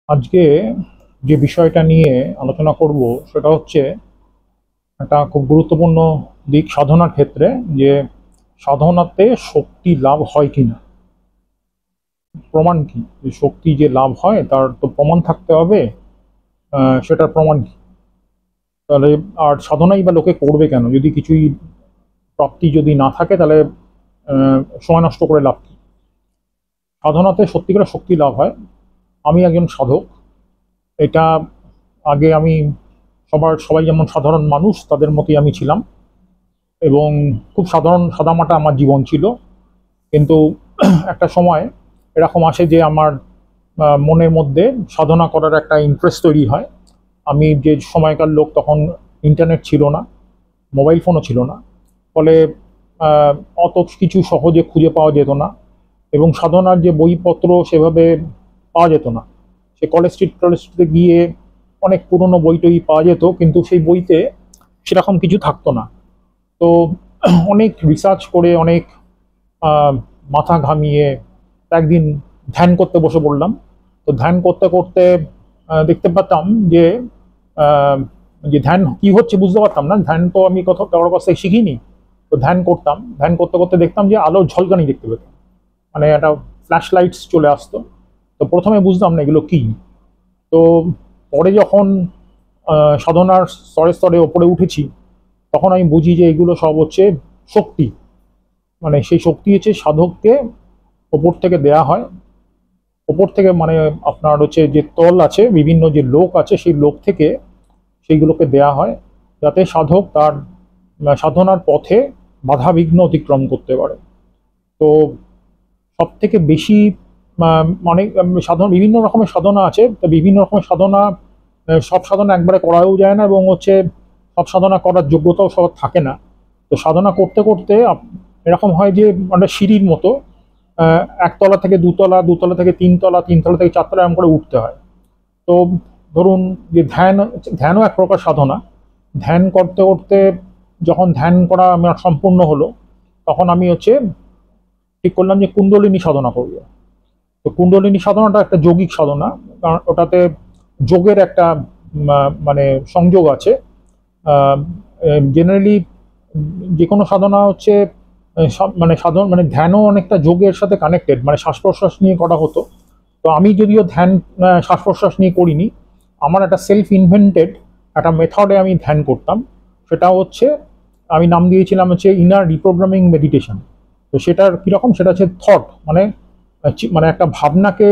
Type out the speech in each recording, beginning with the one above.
আজকে যে বিষয়টা নিয়ে আলোচনা করব সেটা হচ্ছে একটা খুব গুরুত্বপূর্ণ দিক সাধনার ক্ষেত্রে, যে সাধনাতে শক্তি লাভ হয় কিনা, প্রমাণ কি, যে শক্তি যে লাভ হয় তার তো প্রমাণ থাকতে হবে। সেটার প্রমাণ কি? তাহলে আর সাধনাই বা লোকে করবে কেন যদি কিছুই প্রাপ্তি যদি না থাকে? তাহলে সময় নষ্ট করে লাভ কি? সাধনাতে সত্যিকারের শক্তি লাভ হয়। আমি একজন সাধক, এটা আগে আমি সবাই যেমন সাধারণ মানুষ তাদের মতোই আমি ছিলাম, এবং খুব সাধারণ সাদামাটা আমার জীবন ছিল। কিন্তু একটা সময় এরকম আসে যে আমার মনের মধ্যে সাধনা করার একটা ইন্টারেস্ট তৈরি হয়। আমি যে সময়কার লোক, তখন ইন্টারনেট ছিল না, মোবাইল ফোনও ছিল না, ফলে আহ, অত কিছু সহজে খুঁজে পাওয়া যেত না, এবং সাধনার যে বইপত্র সেভাবে পাওয়া যেত না। সে কলেজ স্ট্রিটে গিয়ে অনেক পুরনো বই টই পাওয়া যেত, কিন্তু সেই বইতে সেরকম কিছু থাকতো না। তো অনেক রিসার্চ করে, অনেক আহ, মাথা ঘামিয়ে একদিন ধ্যান করতে বসে পড়লাম। তো ধ্যান করতে করতে দেখতে পেতাম যে আহ, যে ধ্যান কি হচ্ছে বুঝতে পারতাম না। ধ্যান তো আমি কোথাও কারোর কাছ থেকে শিখিনি। তো ধ্যান করতাম, ধ্যান করতে করতে দেখতাম যে আলোর ঝলকানি দেখতে পেতাম, মানে একটা ফ্ল্যাশ লাইটস চলে আসতো। তো প্রথমে বুঝতাম না এগুলো কি। তো পরে যখন সাধনার স্তরে স্তরে ওপরে উঠেছি, তখন আমি বুঝি যে এগুলো সব হচ্ছে শক্তি। মানে সেই শক্তি হচ্ছে সাধককে ওপর থেকে দেয়া হয়। ওপর থেকে মানে আপনার হচ্ছে যে তল আছে, বিভিন্ন যে লোক আছে, সেই লোক থেকে সেইগুলোকে দেয়া হয়, যাতে সাধক তার সাধনার পথে বাধা বিঘ্ন অতিক্রম করতে পারে। তো সব থেকে বেশি মানে সাধন, বিভিন্ন রকমের সাধনা আছে, তো বিভিন্ন রকমের সাধনা, সব সাধনা একবারে করাও যায় না, এবং হচ্ছে সব সাধনা করার যোগ্যতাও সবার থাকে না। তো সাধনা করতে করতে এরকম হয় যে মানে সিঁড়ির মতো, একতলা থেকে দুতলা, দুতলা থেকে তিনতলা, তিনতলা থেকে চারতলা এরকম করে উঠতে হয়। তো ধরুন যে ধ্যানও এক প্রকার সাধনা। ধ্যান করতে করতে যখন ধ্যান করা আমার সম্পূর্ণ হলো, তখন আমি হচ্ছে ঠিক করলাম যে কুণ্ডলিনী সাধনা করবো। তো কুণ্ডলিনী সাধনাটা একটা যৌগিক সাধনা, কারণ ওটাতে যোগের একটা মানে সংযোগ আছে। জেনারেলি যে কোনো সাধনা হচ্ছে মানে সাধারণ মানে ধ্যানও অনেকটা যোগের সাথে কানেক্টেড, মানে শ্বাস প্রশ্বাস নিয়ে করা হতো। তো আমি যদিও ধ্যান শ্বাস প্রশ্বাস নিয়ে করিনি, আমার একটা সেলফ ইনভেন্টেড একটা মেথডে আমি ধ্যান করতাম। সেটা হচ্ছে, আমি নাম দিয়েছিলাম হচ্ছে ইনার রিপ্রোগ্রামিং মেডিটেশন। তো সেটার কীরকম, সেটা হচ্ছে থট, মানে মানে একটা ভাবনাকে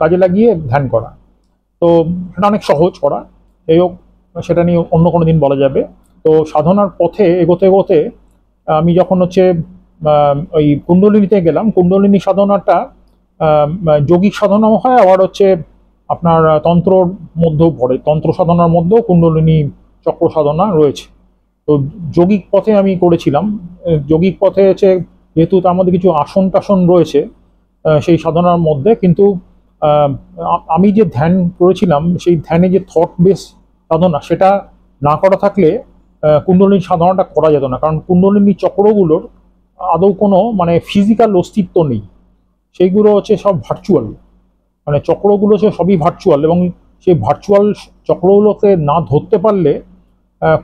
কাজে লাগিয়ে ধ্যান করা। তো সেটা অনেক সহজ করা। এই হোক, সেটা নিয়ে অন্য কোনো দিন বলা যাবে। তো সাধনার পথে এগোতে এগোতে আমি যখন হচ্ছে ওই কুণ্ডলিনীতে গেলাম, কুণ্ডলিনী সাধনাটা যৌগিক সাধনাও হয়, আবার হচ্ছে আপনার তন্ত্রর মধ্যেও পড়ে, তন্ত্র সাধনার মধ্যেও কুণ্ডলিনী চক্র সাধনা রয়েছে। তো যৌগিক পথে আমি করেছিলাম। যৌগিক পথে হচ্ছে যেহেতু তার মধ্যে কিছু আসন টাসন রয়েছে সেই সাধনার মধ্যে, কিন্তু আমি যে ধ্যান করেছিলাম সেই ধ্যানে যে থট বেস সাধনা, সেটা না করা থাকলে কুণ্ডলিনী সাধনাটা করা যেত না। কারণ কুণ্ডলিনী চক্রগুলোর আদৌ কোনো মানে ফিজিক্যাল অস্তিত্ব নেই, সেইগুলো হচ্ছে সব ভার্চুয়াল। মানে চক্রগুলো হচ্ছে সবই ভার্চুয়াল, এবং সেই ভার্চুয়াল চক্রগুলোকে না ধরতে পারলে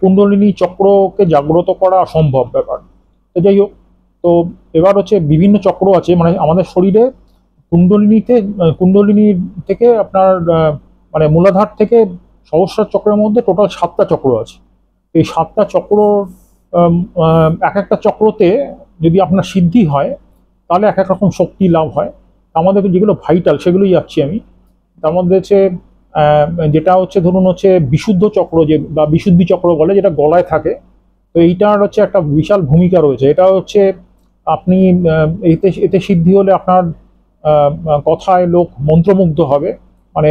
কুণ্ডলিনী চক্রকে জাগ্রত করা অসম্ভব ব্যাপার। তো যাই হোক, তো এবার হচ্ছে বিভিন্ন চক্র আছে, মানে আমাদের শরীরে কুণ্ডলিনীতে কুণ্ডলিনী থেকে আপনার মানে মূলাধার থেকে সহস্রার চক্রের মধ্যে টোটাল 7টা চক্র আছে। এই 7টা চক্র এক একটা চক্রতে যদি আপনার সিদ্ধি হয়, তাহলে এক এক রকম শক্তি লাভ হয়। আমাদের যেগুলো ভাইটাল সেগুলোই যাচ্ছি আমি। তার মধ্যে হচ্ছে যেটা হচ্ছে ধরুন হচ্ছে বিশুদ্ধ চক্র, যে বা বিশুদ্ধি চক্র বলে, যেটা গলায় থাকে। তো এইটার হচ্ছে একটা বিশাল ভূমিকা রয়েছে। এটা হচ্ছে আপনি এতে এতে সিদ্ধি হলে আপনার কথায় লোক মন্ত্রমুগ্ধ হবে, মানে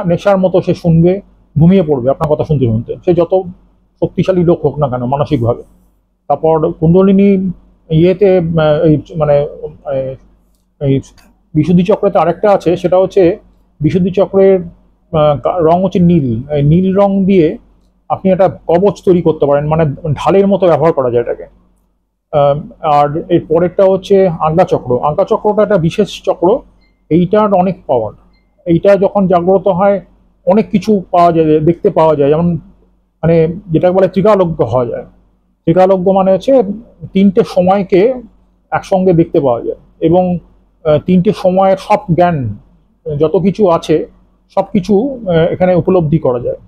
নেশার মতো সে শুনবে, ঘুমিয়ে পড়বে আপনার কথা শুনতে শুনতে, সে যত শক্তিশালী লোক হোক না কেন মানসিকভাবে। তারপর কুণ্ডলিনী ইয়েতে এই মানে এই বিশুদ্ধি চক্রেতে আরেকটা আছে, সেটা হচ্ছে বিশুদ্ধি চক্রের রং হচ্ছে নীল। এই নীল রং দিয়ে আপনি একটা কবচ তৈরি করতে পারেন, মানে ঢালের মতো ব্যবহার করা যায় এটাকে। আহ, আর এর পরেরটা হচ্ছে আজ্ঞা চক্র। আজ্ঞা চক্রটা একটা বিশেষ চক্র, এইটার অনেক পাওয়ার। এইটা যখন জাগ্রত হয় অনেক কিছু পাওয়া যায়, দেখতে পাওয়া যায়। যেমন মানে যেটাকে বলে ত্রিকালজ্ঞ হওয়া যায়। ত্রিকালজ্ঞ মানে হচ্ছে তিনটে সময়কে একসঙ্গে দেখতে পাওয়া যায়, এবং তিনটে সময়ের সব জ্ঞান যত কিছু আছে সব কিছু এখানে উপলব্ধি করা যায়।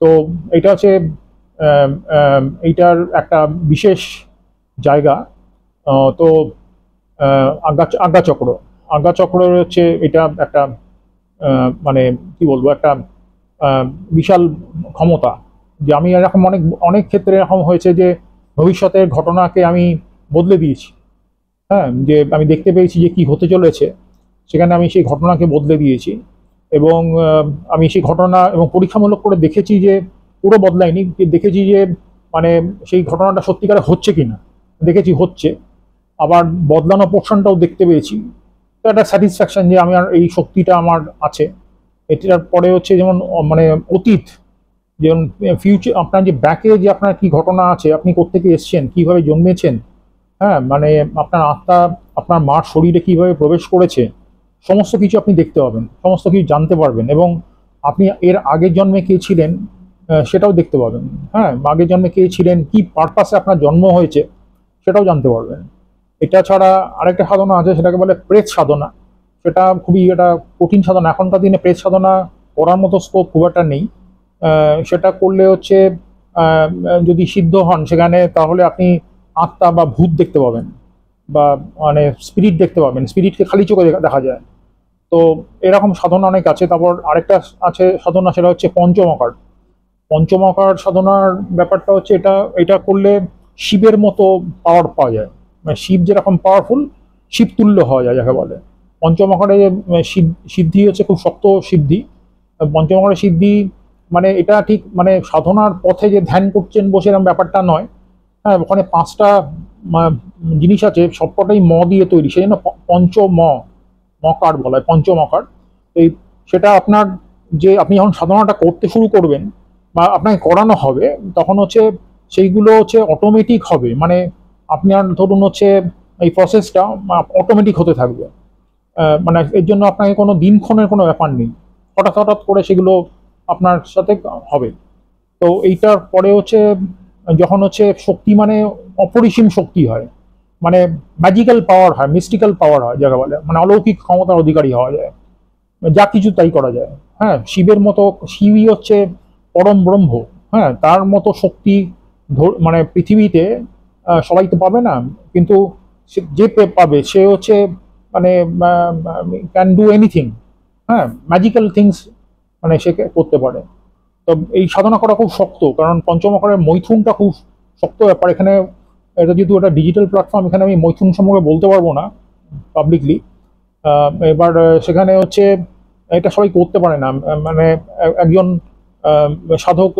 তো এটা হচ্ছে এইটার একটা বিশেষ জায়গা। তো আজ্ঞাচক্র, আজ্ঞাচক্র হচ্ছে এটা একটা মানে কি বলবো, একটা বিশাল ক্ষমতা। যে আমি এরকম অনেক অনেক ক্ষেত্রে এরকম হয়েছে যে ভবিষ্যতের ঘটনাকে আমি বদলে দিয়েছি। হ্যাঁ, যে আমি দেখতে পেয়েছি যে কি হতে চলেছে, সেখানে আমি সেই ঘটনাকে বদলে দিয়েছি। এবং আমি সেই ঘটনা এবং পরীক্ষামূলক করে দেখেছি যে পুরো বদলায়নি, দেখেছি যে মানে সেই ঘটনাটা সত্যিকারে হচ্ছে কিনা, দেখেছি হচ্ছে। আবার বদলানো পোর্শনটাও দেখতে পেয়েছি। তো একটা স্যাটিসফ্যাকশন যে আমার এই শক্তিটা আমার আছে। এটার পরে হচ্ছে যেমন মানে অতীত, যেমন ফিউচার, আপনার যে ব্যাকে যে আপনার কি ঘটনা আছে, আপনি কোত্থেকে এসছেন, কিভাবে জন্মেছেন, হ্যাঁ মানে আপনার আত্মা আপনার মার শরীরে কিভাবে প্রবেশ করেছে, সমস্ত কিছু আপনি দেখতে পাবেন, সমস্ত কিছু জানতে পারবেন। এবং আপনি এর আগের জন্মে কে ছিলেন সেটাও দেখতে পাবেন। হ্যাঁ, আগের জন্মে কে ছিলেন, কি পারপাসে আপনার জন্ম হয়েছে, সেটাও জানতে পারবেন। এটা ছাড়া আরেকটা সাধনা আছে, সেটাকে বলে প্রেত সাধনা। সেটা খুবই একটা কঠিন সাধনা। এখনকার দিনে প্রেত সাধনা করার মতো স্কোপ খুব একটা নেই। সেটা করলে হচ্ছে যদি সিদ্ধ হন সেখানে, তাহলে আপনি আত্মা বা ভূত দেখতে পাবেন, বা মানে স্পিরিট দেখতে পাবেন। স্পিরিটকে খালি চোখে দেখা যায়। তো এরকম সাধনা অনেক আছে। তারপর আরেকটা আছে সাধনা, সেটা হচ্ছে পঞ্চমকার। পঞ্চমকার সাধনার ব্যাপারটা হচ্ছে এটা, এটা করলে শিবের মতো পাওয়ার পাওয়া যায়। মানে শিব যেরকম পাওয়ারফুল, শিব তুল্য হওয়া যায় যাকে বলে। পঞ্চমকারে সিদ্ধি হচ্ছে খুব শক্ত সিদ্ধি। পঞ্চমকারের সিদ্ধি মানে এটা ঠিক মানে সাধনার পথে যে ধ্যান করছেন বসে এরকম ব্যাপারটা নয়। হ্যাঁ, ওখানে পাঁচটা জিনিস আছে, সবকটাই ম দিয়ে তৈরি, সেই জন্য মকার বলা হয়, পঞ্চমকার। এই সেটা আপনার, যে আপনি যখন সাধনাটা করতে শুরু করবেন বা আপনাকে করানো হবে, তখন হচ্ছে সেইগুলো হচ্ছে অটোমেটিক হবে। মানে আপনার ধরুন হচ্ছে এই প্রসেসটা অটোমেটিক হতে থাকবে। মানে এর জন্য আপনাকে কোনো দিনক্ষণের কোনো ব্যাপার নেই, হঠাৎ হঠাৎ করে সেগুলো আপনার সাথে হবে। তো এইটার পরে হচ্ছে যখন হচ্ছে শক্তি মানে অপরিসীম শক্তি হয়, মানে ম্যাজিক্যাল পাওয়ার হয়, মিস্টিক্যাল পাওয়ার হয় যাকে বলে, মানে অলৌকিক ক্ষমতার অধিকারী হওয়া যায়, যা কিছু তাই করা যায়। হ্যাঁ, শিবের মতো, শিবই হচ্ছে পরম ব্রহ্ম। হ্যাঁ, তার মতো শক্তি মানে পৃথিবীতে সবাই তো পাবে না, কিন্তু যে পাবে সে হচ্ছে মানে ক্যান ডু এনিথিং। হ্যাঁ, ম্যাজিক্যাল থিংস মানে সে করতে পারে। তো এই সাধনা করা খুব শক্ত, কারণ পঞ্চমকারের মৈথুনটা খুব শক্ত ব্যাপার। এখানে এটা যেহেতু একটা ডিজিটাল প্ল্যাটফর্ম, এখানে আমি মৈথুন সম্পর্কে বলতে পারবো না পাবলিকলি। এবার সেখানে হচ্ছে এটা সবাই করতে পারে না। মানে একজন সাধক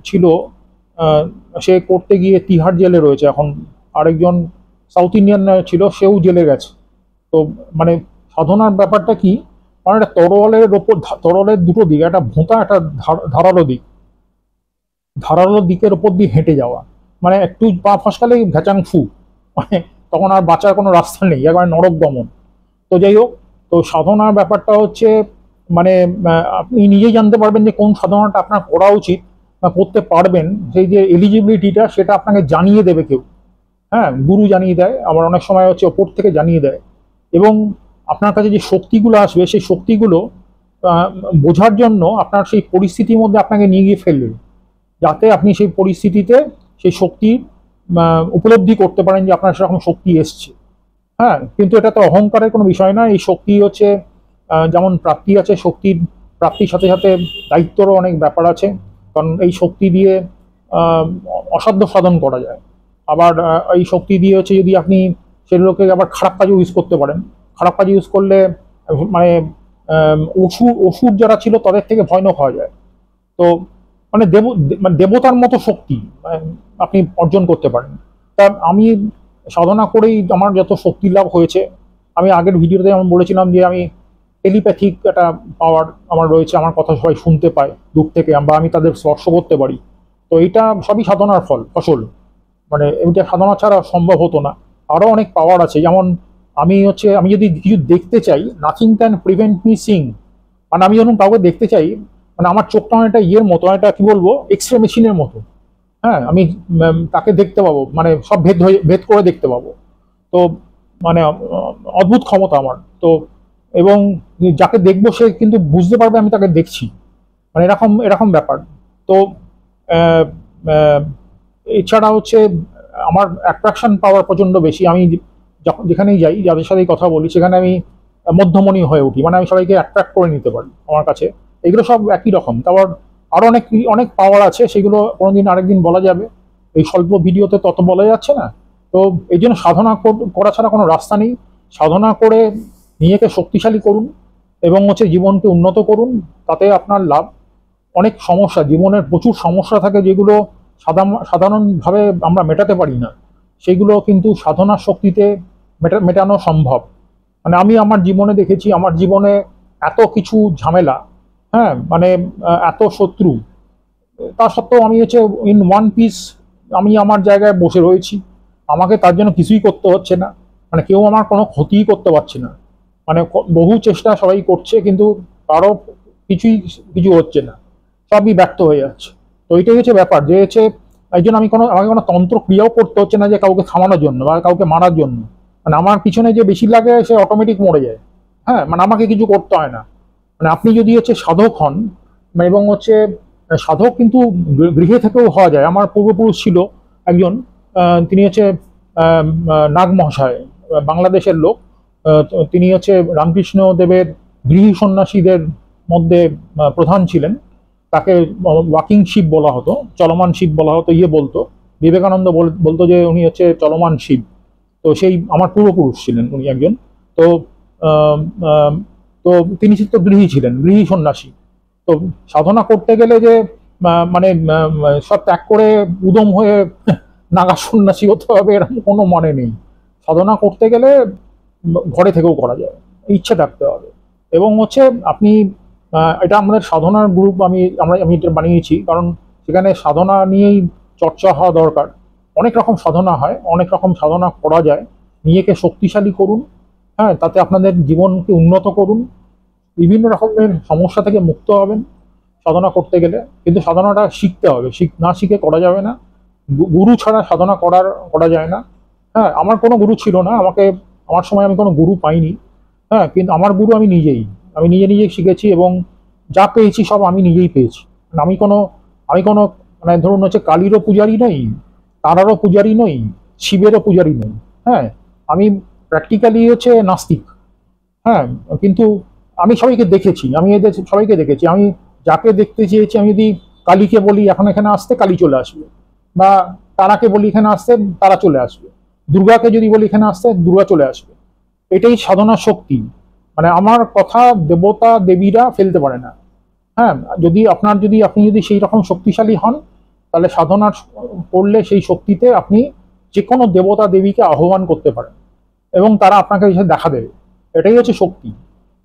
ছিল, আহ, সে করতে গিয়ে তিহার জেলে রয়েছে এখন। আরেকজন সাউথ ইন্ডিয়ান ছিল, সেও জেলে গেছে। তো মানে সাধনার ব্যাপারটা কি, মানে একটা তরোয়ালের ওপর, তরোয়ালের দুটো দিক, একটা ভোঁতা, একটা ধারালো দিক, ধারালো দিকের ওপর দিয়ে হেঁটে যাওয়া, মানে একটু পা ফসকালে ঘেচাং ফু, মানে তখন আর বাঁচার কোনো রাস্তা নেই, একবার নরক গমন। তো যাই হোক, তো সাধনার ব্যাপারটা হচ্ছে মানে আপনি নিজেই জানতে পারবেন যে কোন সাধনাটা আপনার করা উচিত বা করতে পারবেন। সেই যে এলিজিবিলিটিটা, সেটা আপনাকে জানিয়ে দেবে কেউ। হ্যাঁ, গুরু জানিয়ে দেয়, আবার অনেক সময় হচ্ছে ওপর থেকে জানিয়ে দেয়। এবং আপনার কাছে যে শক্তিগুলো আসবে, সেই শক্তিগুলো আহ, বোঝার জন্য আপনার সেই পরিস্থিতির মধ্যে আপনাকে নিয়ে গিয়ে ফেলবে, যাতে আপনি সেই পরিস্থিতিতে সেই শক্তি উপলব্ধি করতে পারেন যে আপনার সেরকম শক্তি এসছে। হ্যাঁ, কিন্তু এটা তো অহংকারের কোনো বিষয় না। এই শক্তি হচ্ছে যেমন প্রাপ্তি আছে, শক্তির প্রাপ্তির সাথে সাথে দায়িত্বরও অনেক ব্যাপার আছে। কারণ এই শক্তি দিয়ে আহ, অসাধ্য সাধন করা যায়। আবার এই শক্তি দিয়ে হচ্ছে যদি আপনি সেগুলোকে আবার খারাপ কাজে ইউজ করতে পারেন। খারাপ কাজে ইউজ করলে মানে অসুর অসুর যারা ছিল তাদের থেকে ভয়ানক হওয়া যায়। তো মানে মানে দেবতার মতো শক্তি আপনি অর্জন করতে পারেন। তা আমি সাধনা করেই আমার যত শক্তি লাভ হয়েছে, আমি আগের ভিডিওতে যেমন বলেছিলাম যে আমি টেলিপ্যাথিক একটা পাওয়ার আমার রয়েছে, আমার কথা সবাই শুনতে পায় দূর থেকে, বা আমি তাদের স্পর্শ করতে পারি। তো এইটা সবই সাধনার ফসল। মানে এটা সাধনা ছাড়া সম্ভব হতো না। আরও অনেক পাওয়ার আছে, যেমন আমি যদি কিছু দেখতে চাই, nothing can prevent me Singh. মানে আমি যখন কাউকে দেখতে চাই, মানে আমার চোখটা অনেকটা ইয়ের মতো, একটা কি বলবো, এক্স রে মেশিনের মতো। হ্যাঁ, আমি তাকে দেখতে পাবো, মানে সব ভেদ করে দেখতে পাবো। তো মানে অদ্ভুত ক্ষমতা আমার তো। এবং যাকে দেখবো সে কিন্তু বুঝতে পারবে আমি তাকে দেখছি, মানে এরকম এরকম ব্যাপার। তো আহ, আহ, এছাড়া হচ্ছে আমার অ্যাট্রাকশন পাওয়ার প্রচন্ড বেশি। আমি যখন যেখানেই যাই, যাদের সাথেই কথা বলি, সেখানে আমি মধ্যমণি হয়ে উঠি, মানে আমি সবাইকে অ্যাট্রাক্ট করে নিতে পারি আমার কাছে। এগুলো সব একই রকম। তারপর আরো অনেক অনেক পাওয়ার আছে, সেগুলো কোনোদিন আরেকদিন বলা যাবে, এই স্বল্প ভিডিওতে তত বলা যাচ্ছে না। তো এই জন্য সাধনা করা ছাড়া কোনো রাস্তা নেই। সাধনা করে নিজেকে শক্তিশালী করুন এবং হচ্ছে জীবনকে উন্নত করুন, তাতে আপনার লাভ। অনেক সমস্যা, জীবনের প্রচুর সমস্যা থাকে যেগুলো সাধারণভাবে আমরা মেটাতে পারি না, সেগুলো কিন্তু সাধনার শক্তিতে মেটানো সম্ভব। মানে আমি আমার জীবনে দেখেছি, আমার জীবনে এত কিছু ঝামেলা, হ্যাঁ, মানে এত শত্রু, তা সত্ত্বেও আমি হচ্ছে ইন ওয়ান পিস, আমি আমার জায়গায় বসে রয়েছি। আমাকে তার জন্য কিছুই করতে হচ্ছে না, মানে কেউ আমার কোনো ক্ষতিই করতে পারছে না। মানে বহু চেষ্টা সবাই করছে, কিন্তু কারো কিছুই কিছু হচ্ছে না, সবই ব্যর্থ হয়ে যাচ্ছে। তো এটাই হচ্ছে ব্যাপার, যে হচ্ছে এই জন্য আমাকে কোনো তন্ত্র ক্রিয়াও করতে হচ্ছে না যে কাউকে থামানোর জন্য বা কাউকে মারার জন্য। মানে আমার পিছনে যে বেশি লাগে সে অটোমেটিক মরে যায়। হ্যাঁ, মানে আমাকে কিছু করতে হয় না। মানে আপনি যদি হচ্ছে সাধক হন, এবং হচ্ছে সাধক কিন্তু গৃহে থেকেও হওয়া যায়। আমার পূর্বপুরুষ ছিল একজন, তিনি হচ্ছে নাগ মহাশয়, বাংলাদেশের লোক। তিনি হচ্ছে রামকৃষ্ণ দেবের গৃহী সন্ন্যাসীদের মধ্যে প্রধান ছিলেন। তাকে ওয়াকিং শিব বলা হতো, চলমান শিব বলা হতো, ইয়ে বলতো বিবেকানন্দ বলতো যে উনি হচ্ছে চলমান শিব। তো সেই আমার পূর্বপুরুষ ছিলেন উনি একজন। তো আম, আম, তো তিনি তো গৃহী ছিলেন, গৃহী সন্ন্যাসী। তো সাধনা করতে গেলে যে মানে সব ত্যাগ করে উদম হয়ে নাগা সন্ন্যাসী হতে হবে এরকম কোনো মানে নেই। সাধনা করতে গেলে ঘরে থেকেও করা যায়, ইচ্ছে থাকতে হবে। এবং হচ্ছে আপনি এটা আমাদের সাধনার গ্রুপ, আমি এটা বানিয়েছি, কারণ সেখানে সাধনা নিয়েই চর্চা হওয়া দরকার। অনেক রকম সাধনা হয়, অনেক রকম সাধনা করা যায়। নিজেকে শক্তিশালী করুন, হ্যাঁ, তাতে আপনাদের জীবনকে উন্নত করুন, বিভিন্ন রকমের সমস্যা থেকে মুক্ত হবেন সাধনা করতে গেলে। কিন্তু সাধনাটা শিখতে হবে, না শিখে করা যাবে না। গুরু ছাড়া সাধনা করা যায় না। হ্যাঁ, আমার কোনো গুরু ছিল না, আমার সময় আমি কোনো গুরু পাইনি। হ্যাঁ, কিন্তু আমার গুরু আমি নিজে নিজেই শিখেছি, এবং যা পেয়েছি সব আমি নিজেই পেয়েছি। মানে আমি কোনো মানে ধরুন হচ্ছে কালীরও পূজারি নই, তারারও পূজারি নই, শিবেরও পূজারি নই। হ্যাঁ, আমি প্র্যাকটিক্যালি হচ্ছে নাস্তিক। হ্যাঁ, কিন্তু আমি সবাইকে দেখেছি, আমি এদের সবাইকে দেখেছি। আমি যাকে দেখতে চেয়েছি, আমি যদি কালীকে বলি এখন এখানে আসতে, কালী চলে আসবে। বা তারাকে বলি এখানে আসতে, তারা চলে আসবে। দুর্গাকে যদি বলি এখানে আসতে, দুর্গা চলে আসবে। এটাই সাধনার শক্তি। মানে আমার কথা দেবতা দেবীরা ফেলতে পারে না। হ্যাঁ, আপনি যদি সেই রকম শক্তিশালী হন, তাহলে সাধনা করলে সেই শক্তিতে আপনি যে কোনো দেবতা দেবীকে আহ্বান করতে পারেন, এবং তারা আপনাকে এসে দেখা দেবে। এটাই হচ্ছে শক্তি।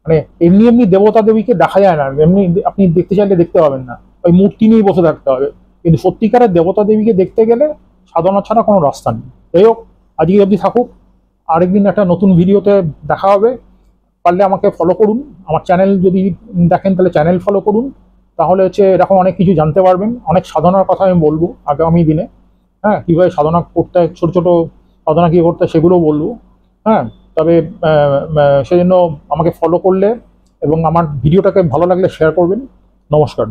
মানে এমনি এমনি দেবতা দেবীকে দেখা যায় না, এমনি আপনি দেখতে চাইলে দেখতে পাবেন না, ওই মূর্তি নিয়েই বসে থাকতে হবে। কিন্তু সত্যিকারের দেবতা দেবীকে দেখতে গেলে সাধনা ছাড়া কোনো রাস্তা নেই। যাই হোক, আজকে অবধি থাকুক, আরেকদিন একটা নতুন ভিডিওতে দেখা হবে। পারলে আমাকে ফলো করুন, আমার চ্যানেল যদি দেখেন তাহলে চ্যানেল ফলো করুন, তাহলে হচ্ছে এরকম অনেক কিছু জানতে পারবেন। অনেক সাধনার কথা আমি বলবো আগামী দিনে। হ্যাঁ, কীভাবে সাধনা করতে হয়, ছোটো ছোটো সাধনা কী করতে হয় সেগুলোও বলবো। হ্যাঁ, তবে সেজন্য আমাকে ফলো করলে এবং আমার ভিডিওটাকে ভালো লাগলে শেয়ার করবেন। নমস্কার।